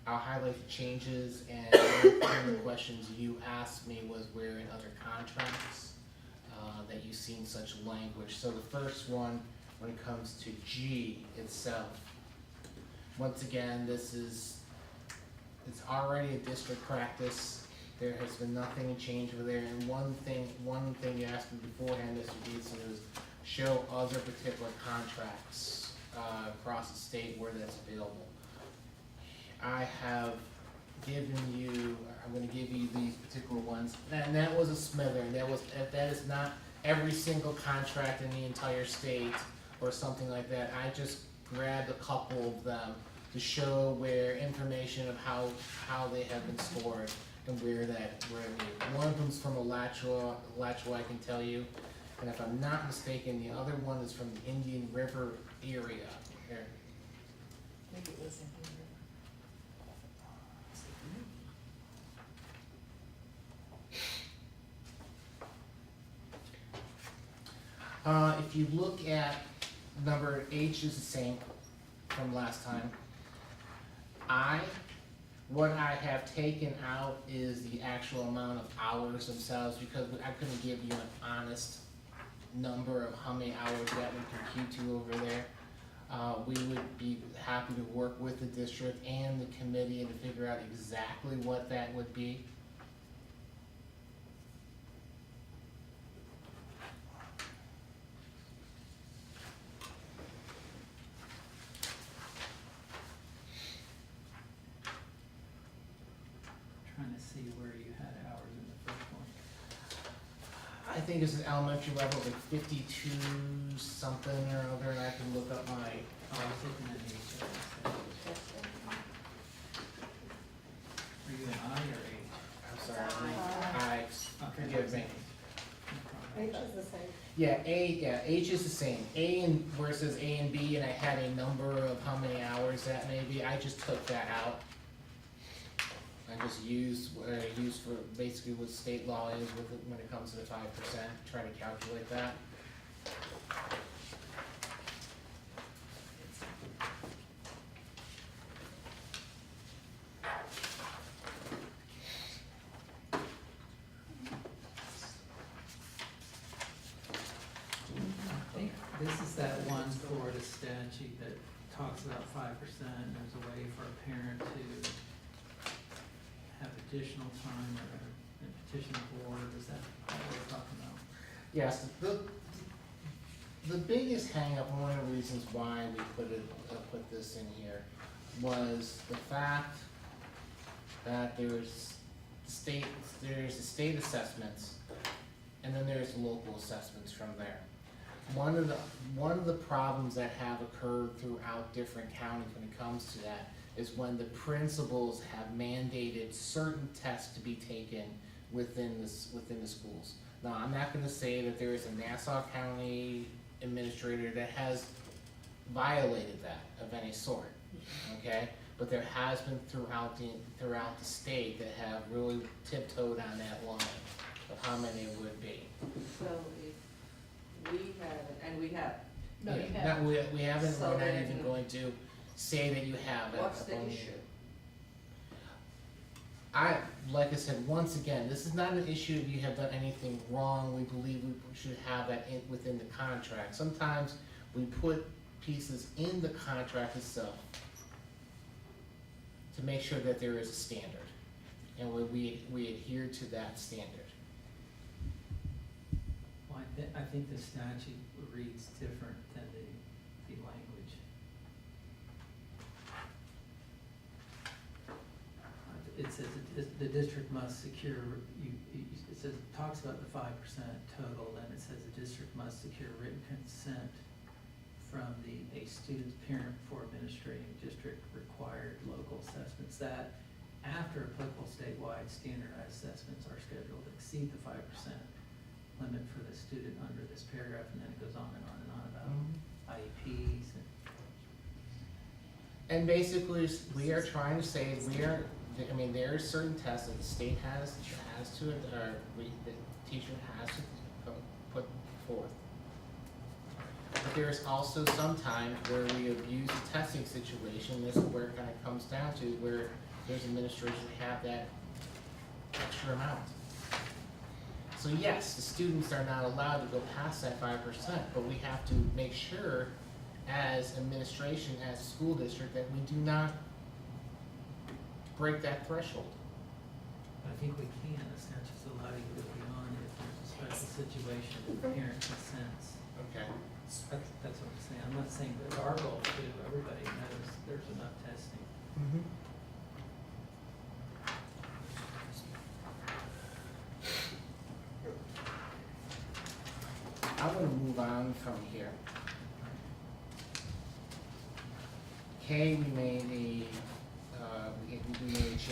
I'll highlight the changes, and one of the questions you asked me was where in other contracts that you've seen such language. So the first one, when it comes to G itself, once again, it's already a district practice. There has been nothing to change over there. And one thing you asked me beforehand, Mr. Beeson, is show other particular contracts across the state where that's available. I have given you, I'm going to give you these particular ones, and that was a smattering. That is not every single contract in the entire state or something like that. I just grabbed a couple of them to show where information of how they have been stored and where one of them's from Alachua, I can tell you, and if I'm not mistaken, the other one is from the Indian River area. Here. Maybe it was in here. If you look at number H is the same from last time. What I have taken out is the actual amount of hours themselves, because I couldn't give you an honest number of how many hours that would compute to over there. We would be happy to work with the district and the committee and to figure out exactly what that would be. Trying to see where you had hours in the first one. I think it's an elementary level, like 52 something or other, and I can look up my. Oh, I was looking at H. Are you an I or H? I'm sorry. Forgive me. H is the same. Yeah, H is the same. A and where it says A and B, and I had a number of how many hours that may be. I just took that out. I just used for basically what state law is with it when it comes to the 5%. Try to calculate that. I think this is that one Florida statute that talks about 5%. There's a way for a parent to have additional time or a petition the board. Is that what we're talking about? Yes, the biggest hang up, one of the reasons why we put this in here, was the fact that there's the state assessments, and then there's local assessments from there. One of the problems that have occurred throughout different counties when it comes to that is when the principals have mandated certain tests to be taken within the schools. Now, I'm not gonna say that there is a Nassau County administrator that has violated that of any sort, okay? But there has been throughout the state that have really tiptoed on that line of how many it would be. So if we haven't, and we have, No, you Yeah, haven't. no, we haven't, So we're not then- even going to say that you have it. what's the issue? Like I said, once again, this is not an issue if you have done anything wrong. We believe we should have that within the contract. Sometimes we put pieces in the contract itself to make sure that there is a standard, and we adhere to that standard. Well, I think the statute reads different than the language. It says the district must secure, it says, it talks about the 5% total, then it says the district must secure written consent from a student's parent for administrating district required local assessments that, after applicable statewide standardized assessments are scheduled to exceed the 5% limit for the student under this paragraph, and then it goes on and on and on about IEPs And basically, we are trying to say, there are certain tests that the state has to, or the teacher has to put forth. But there's also some times where we abuse the testing situation. This is where it kind of comes down to, where there's administrators that have that extra amount. So yes, the students are not allowed to go past that 5%, but we have to make sure as administration, as a school district, that we do not break that threshold. I think we can, the statute's allow you to go beyond it if there's a special situation and parent consents. Okay. That's what I'm saying. I'm not saying that our goal is to everybody knows there's enough testing. Mm-hmm. I'm gonna move on from here. K, we made a change